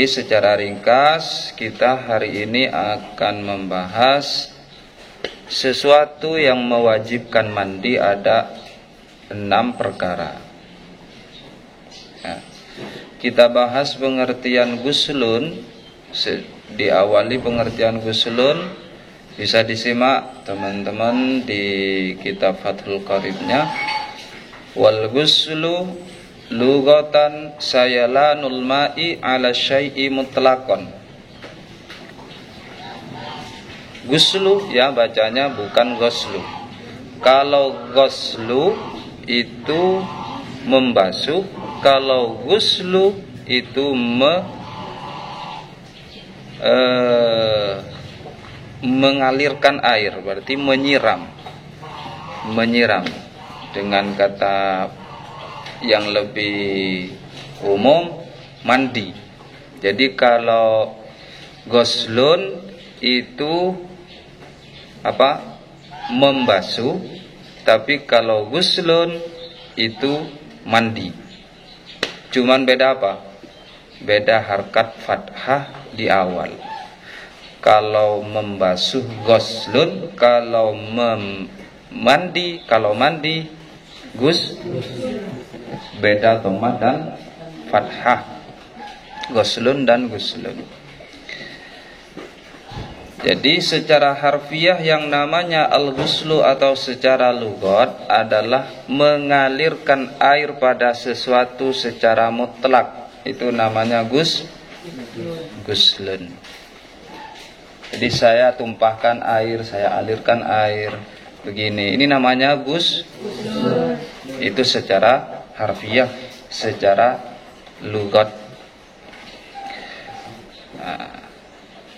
Jadi secara ringkas kita hari ini akan membahas sesuatu yang mewajibkan mandi ada 6 perkara. Kita bahas pengertian guslun. Diawali pengertian guslun bisa disimak teman-teman di kitab Fathul Qaribnya. Wal guslu lughatan sayalanul ma'i ala syai'i mutlaqan. Guslu ya bacanya bukan goslu. Kalau goslu itu membasuh, kalau guslu itu mengalirkan air, berarti menyiram. Dengan kata yang lebih umum, mandi. Jadi kalau goslun itu membasuh, tapi kalau guslun itu mandi. Cuman beda apa? Beda harkat fathah di awal. Kalau membasuh goslun, kalau mandi gus, beda dhammah dan fathah. Goslun dan guslun. Jadi secara harfiah yang namanya al-ghuslu atau secara lughat adalah mengalirkan air pada sesuatu secara mutlak. Itu namanya guslun. Jadi saya tumpahkan air, saya alirkan air begini. Ini namanya guslun. Itu secara harfiah, secara lughat.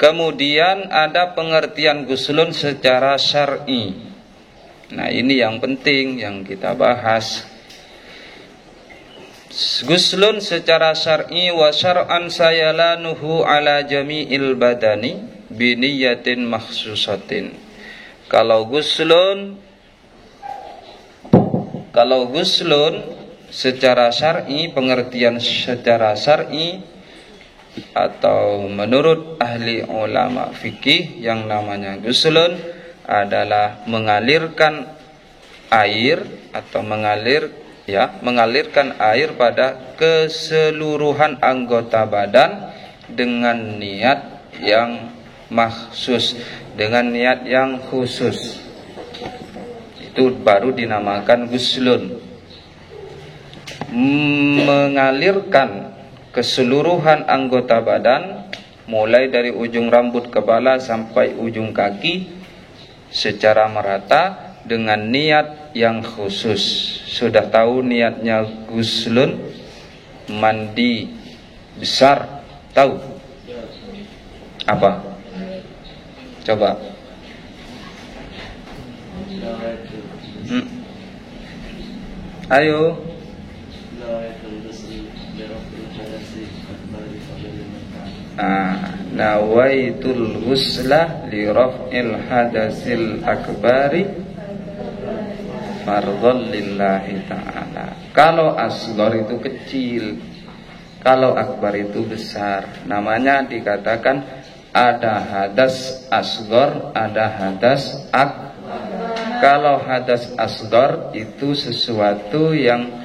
Kemudian ada pengertian guslun secara syar'i. Nah, ini yang penting yang kita bahas. Guslun secara syar'i wa syar'an sayalanuhu ala jami'il badani biniyatin makhsusatin. Kalau guslun secara syar'i, pengertian secara syar'i atau menurut ahli ulama fikih, yang namanya guslun adalah mengalirkan air atau mengalirkan air pada keseluruhan anggota badan dengan niat yang makhsus, dengan niat yang khusus. Itu baru dinamakan guslun. Mengalirkan keseluruhan anggota badan mulai dari ujung rambut kepala sampai ujung kaki secara merata dengan niat yang khusus. Sudah tahu niatnya guslun? Mandi besar, tahu? Apa? Coba. Ayo. Nawaitul ghusla li raf'il hadasil akbari fardhon lillahi ta'ala. Kalau asghar itu kecil, kalau akbar itu besar. Namanya dikatakan ada hadas asghar, ada hadas akbar. Kalau hadas asghar itu sesuatu yang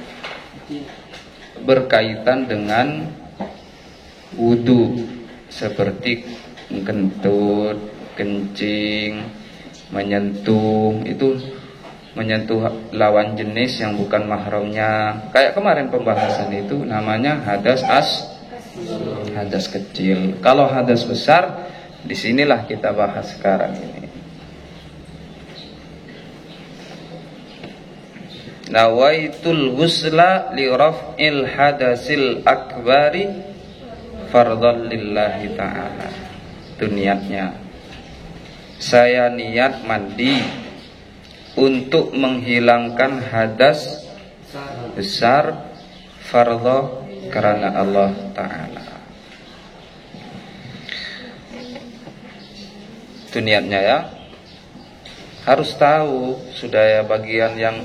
berkaitan dengan wudu, seperti kentut, kencing, menyentuh. Itu menyentuh lawan jenis yang bukan mahramnya. Kayak kemarin pembahasan itu namanya hadas kecil. Kalau hadas besar, disinilah kita bahas sekarang ini. Nawaitul ghusla li raf'il hadasil akbari fardhon lillahi ta'ala. Itu niatnya. Saya niat mandi untuk menghilangkan hadas besar, fardhu karena Allah Ta'ala. Itu niatnya ya. Harus tahu, sudah ya, bagian yang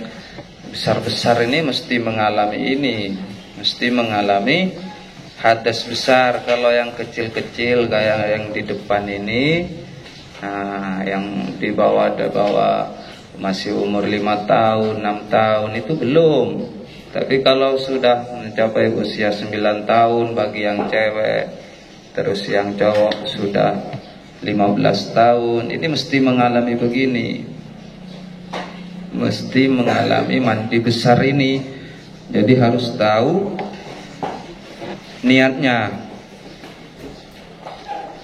besar-besar ini mesti mengalami hadas besar. Kalau yang kecil-kecil kayak yang di depan ini, nah, yang di bawah ada masih umur 5 tahun, 6 tahun itu belum. Tapi kalau sudah mencapai usia 9 tahun bagi yang cewek, terus yang cowok sudah 15 tahun, ini mesti mengalami begini. Mesti mengalami mandi besar ini. Jadi harus tahu niatnya.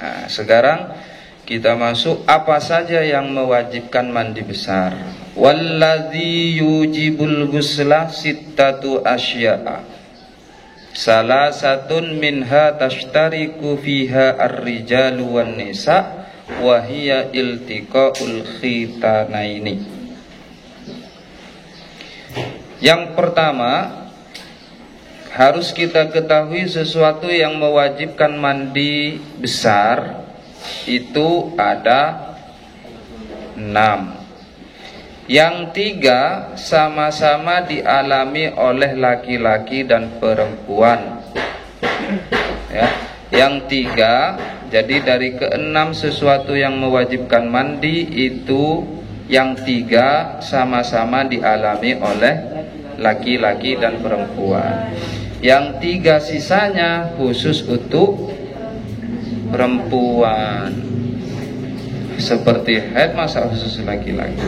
Nah, sekarang kita masuk apa saja yang mewajibkan mandi besar. Walladzi yujibul ghusla sittatu asya'a. Salasatun minha tashtariku fiha ar-rijalu wan nisa wa hiya iltiqaul khitanaini. Yang pertama, harus kita ketahui sesuatu yang mewajibkan mandi besar itu ada 6. Yang 3 sama-sama dialami oleh laki-laki dan perempuan. Ya. Yang 3, jadi dari ke-6 sesuatu yang mewajibkan mandi itu yang 3 sama-sama dialami oleh laki-laki dan perempuan. Yang 3 sisanya khusus untuk perempuan. Seperti haid, masa khusus laki-laki?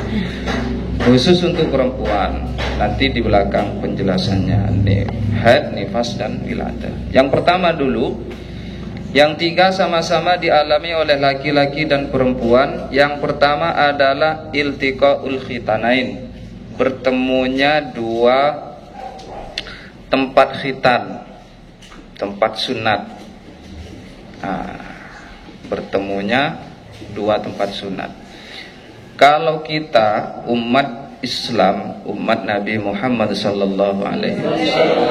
Khusus untuk perempuan. Nanti di belakang penjelasannya. Nih, haid, nifas, dan wiladah. Yang pertama dulu, yang 3 sama-sama dialami oleh laki-laki dan perempuan. Yang pertama adalah iltiqaul khitanain, bertemunya 2 tempat khitan, tempat sunat. Nah, bertemunya 2 tempat sunat. Kalau kita umat Islam, umat Nabi Muhammad sallallahu alaihi wasallam,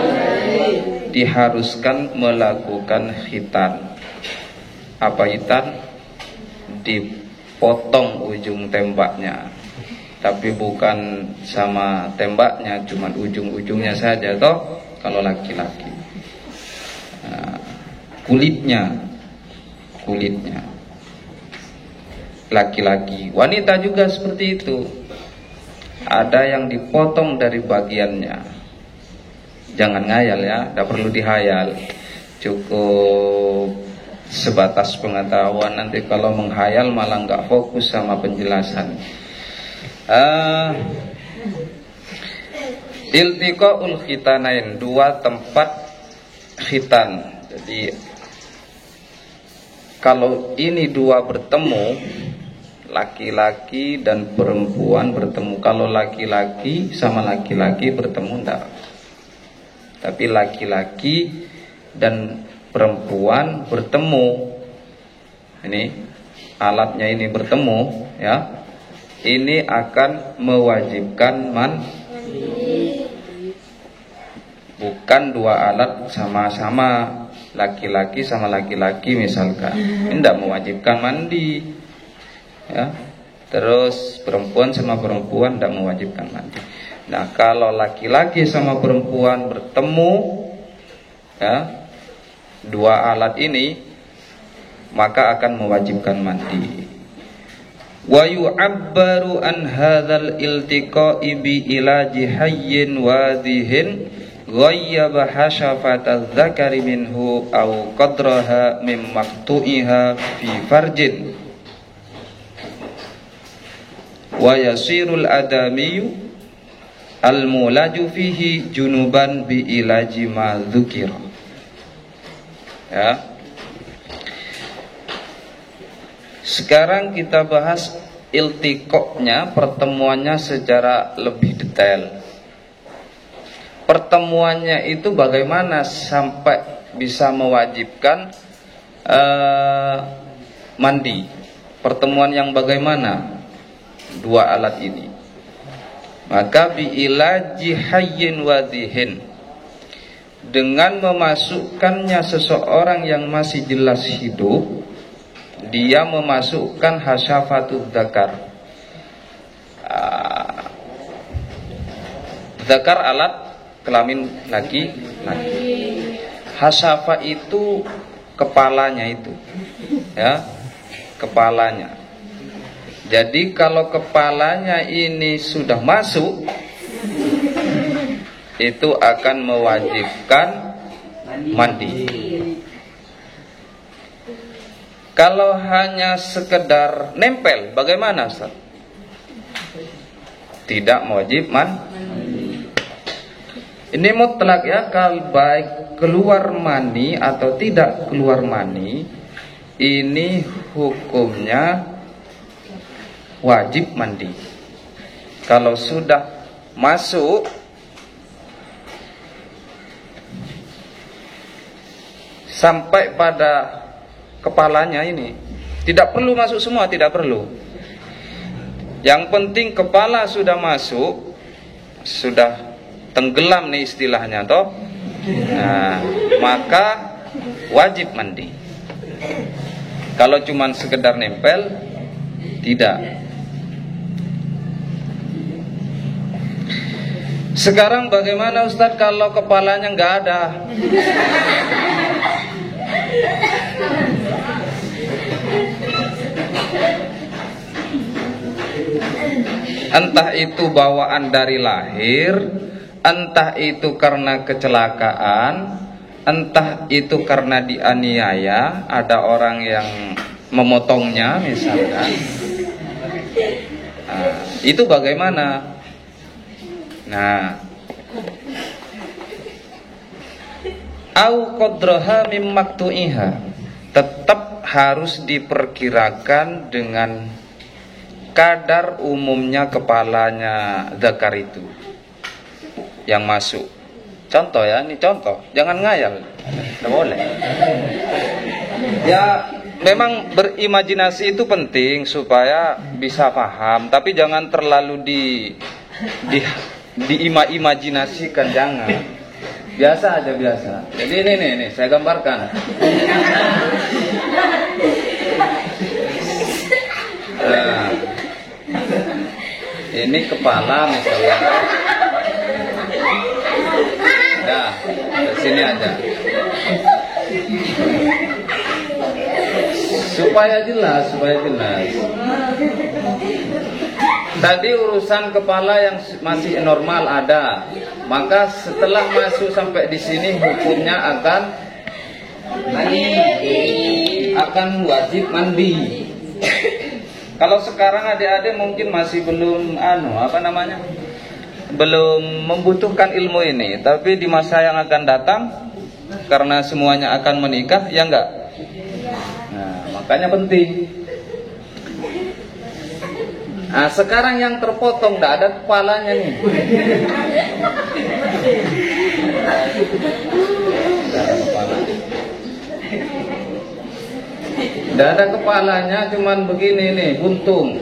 diharuskan melakukan khitan. Apa khitan? Dipotong ujung tembaknya. Tapi bukan sama tembaknya, cuma ujung-ujungnya saja toh kalau laki-laki. Nah, kulitnya laki-laki. Wanita juga seperti itu. Ada yang dipotong dari bagiannya. Jangan ngayal ya, tidak perlu dihayal. Cukup sebatas pengetahuan. Nanti kalau menghayal malah nggak fokus sama penjelasan. Iltiqaul khitanain, 2 tempat khitan. Jadi kalau ini 2 bertemu, laki-laki dan perempuan bertemu. Kalau laki-laki sama laki-laki bertemu enggak. Tapi laki-laki dan perempuan bertemu. Ini alatnya ini bertemu ya. Ini akan mewajibkan mandi. Bukan 2 alat sama-sama, laki-laki sama laki-laki misalkan, ini tidak mewajibkan mandi ya. Terus perempuan sama perempuan tidak mewajibkan mandi. Nah, kalau laki-laki sama perempuan bertemu ya, 2 alat ini, maka akan mewajibkan mandi. Wa yu'abbaru an hadzal iltiqa'i bi ilaji hayyin wadhihin ghayyaba hasyafata dzakari minhu aw qadraha mim maqtu'iha fi farjin wa yasirul adamiyu al mulaju fihi junuban bi ilaji ma dzukira. Ya. Sekarang kita bahas iltiqo'nya, pertemuannya secara lebih detail. Pertemuannya itu bagaimana sampai bisa mewajibkan mandi? Pertemuan yang bagaimana? 2 alat ini. Maka bi'ilaji hayyin wadhihin, dengan memasukkannya seseorang yang masih jelas hidup, dia memasukkan hasyafatul dzakar. Dzakar alat kelamin laki-laki. Hasafa itu kepalanya itu, ya, kepalanya. Jadi kalau kepalanya ini sudah masuk, itu akan mewajibkan mandi. Kalau hanya sekedar nempel, bagaimana, Ustaz? Tidak wajib mandi. Ini mutlak ya, kalau baik keluar mani atau tidak keluar mani, ini hukumnya wajib mandi. Kalau sudah masuk sampai pada kepalanya ini, tidak perlu masuk semua, tidak perlu. Yang penting kepala sudah masuk, sudah tenggelam nih istilahnya toh. Nah, maka wajib mandi. Kalau cuman sekedar nempel, tidak. Sekarang bagaimana Ustadz kalau kepalanya nggak ada? Entah itu bawaan dari lahir, entah itu karena kecelakaan, entah itu karena dianiaya, ada orang yang memotongnya misalkan. Nah, itu bagaimana? Nah, au qadraha mim maktu'iha, tetap harus diperkirakan dengan kadar umumnya kepalanya zakar itu yang masuk. Contoh ya, ini contoh, jangan ngayal, tidak boleh. Ya, memang berimajinasi itu penting supaya bisa paham, tapi jangan terlalu diimajinasikan, jangan. Biasa aja, biasa. Jadi ini saya gambarkan. Nah, ini kepala misalnya. Ya, ke sini aja. Supaya jelas. Tadi urusan kepala yang masih normal ada, maka setelah masuk sampai di sini hukumnya akan wajib mandi. Kalau sekarang adik-adik mungkin masih belum belum membutuhkan ilmu ini, tapi di masa yang akan datang karena semuanya akan menikah, ya enggak? Nah, makanya penting. Nah, sekarang yang terpotong tidak ada kepalanya nih. Tidak ada kepalanya, cuman begini nih, buntung.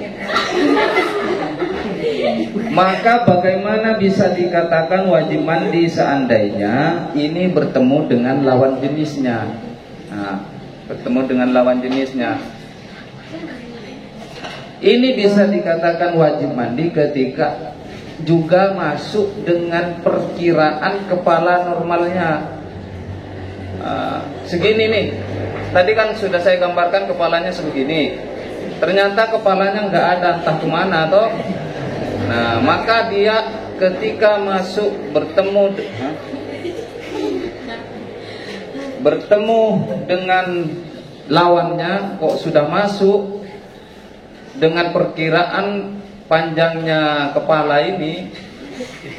Maka bagaimana bisa dikatakan wajib mandi seandainya ini bertemu dengan lawan jenisnya? Nah, bertemu dengan lawan jenisnya. Ini bisa dikatakan wajib mandi ketika juga masuk dengan perkiraan kepala normalnya. Segini nih. Tadi kan sudah saya gambarkan kepalanya sebegini. Ternyata kepalanya nggak ada, entah kemana toh. Nah, maka dia ketika masuk bertemu dengan lawannya, kok sudah masuk dengan perkiraan panjangnya kepala ini,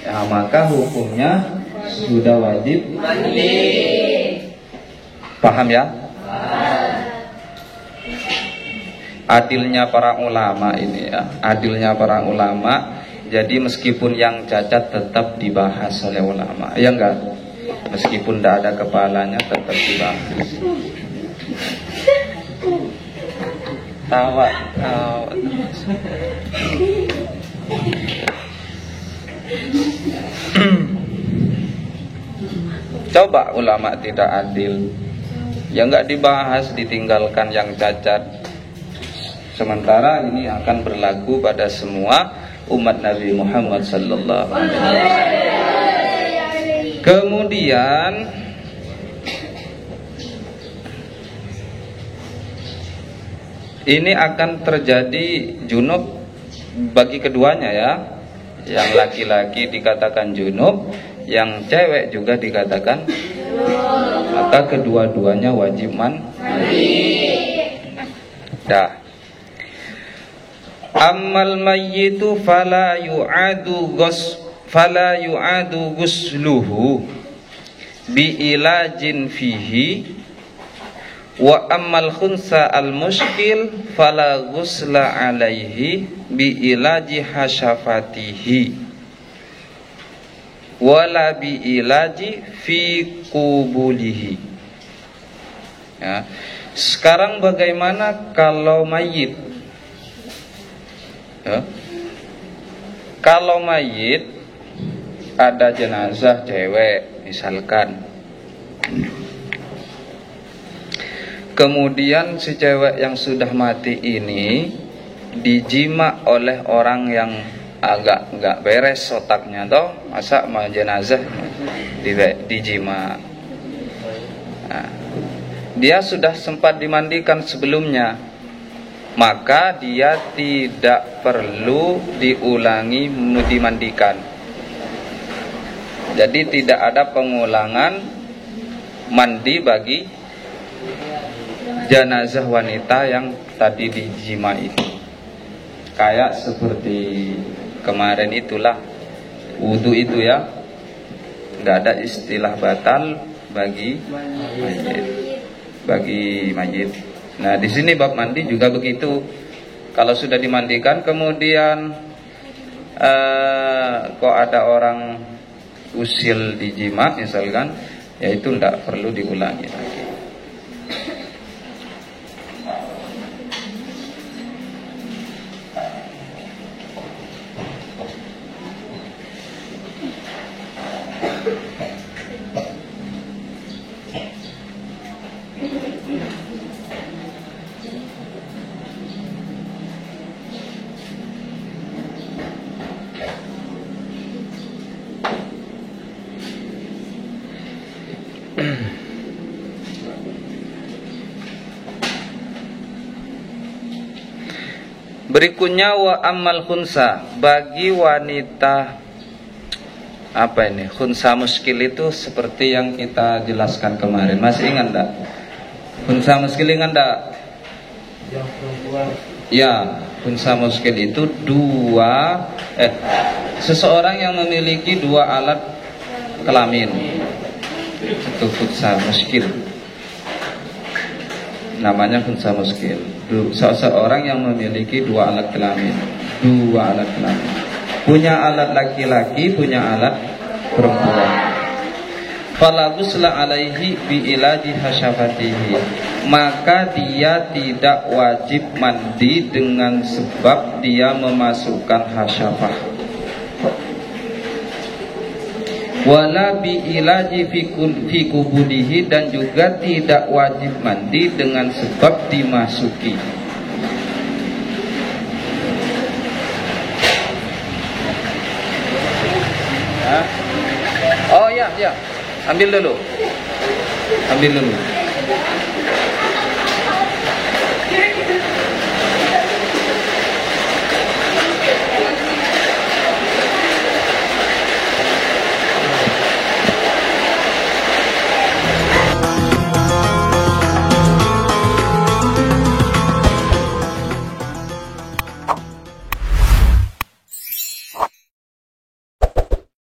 ya maka hukumnya sudah wajib mandi. Paham ya? Adilnya para ulama ini ya, adilnya para ulama. Jadi meskipun yang cacat tetap dibahas oleh ulama, ya enggak? Meskipun tidak ada kepalanya tetap dibahas. Tawa. Coba ulama tidak adil, ya enggak dibahas, ditinggalkan yang cacat. Sementara ini akan berlaku pada semua umat Nabi Muhammad sallallahu alaihi wasallam. Kemudian ini akan terjadi junub bagi keduanya ya. Yang laki-laki dikatakan junub, yang cewek juga dikatakan junub. Maka kedua-duanya wajib mandi. Dah. Ammal mayyitu fala yu'adu ghusluhu bi ilajin fihi wa ammal khunsa al mushkil fala ghusla alaihi bi ilaji hasyafatihi wala bi ilaji fi qubulihi. Ya. Sekarang bagaimana kalau mayit? Ya. Kalau mayit ada jenazah cewek misalkan, kemudian si cewek yang sudah mati ini dijima oleh orang yang agak nggak beres otaknya, toh masa jenazah dijima. Nah, dia sudah sempat dimandikan sebelumnya, maka dia tidak perlu diulangi dimandikan. Jadi tidak ada pengulangan mandi bagi jenazah wanita yang tadi dijima itu. Kayak seperti kemarin itulah wudu itu ya, nggak ada istilah batal bagi mayit. Nah di sini bab mandi juga begitu. Kalau sudah dimandikan kemudian kok ada orang usil dijima misalkan, ya itu tidak perlu diulangi lagi. Berikutnya wa ammal khunsa, bagi wanita apa ini? Khunsa muskil itu seperti yang kita jelaskan kemarin. Masih ingat enggak? Khunsa muskil ingat enggak? Yang perempuan. Ya, khunsa muskil itu seseorang yang memiliki dua alat kelamin. Itu khunsa muskil. Namanya khunsa muskil. Seseorang yang memiliki dua alat kelamin, punya alat laki-laki, punya alat perempuan. Fala ghusla alaihi bi ilaji hasyafatihi, maka dia tidak wajib mandi dengan sebab dia memasukkan hasyafah. Wala bi ilaji fi kubudihi, dan juga tidak wajib mandi dengan sebab dimasuki. Oh ya, ambil dulu.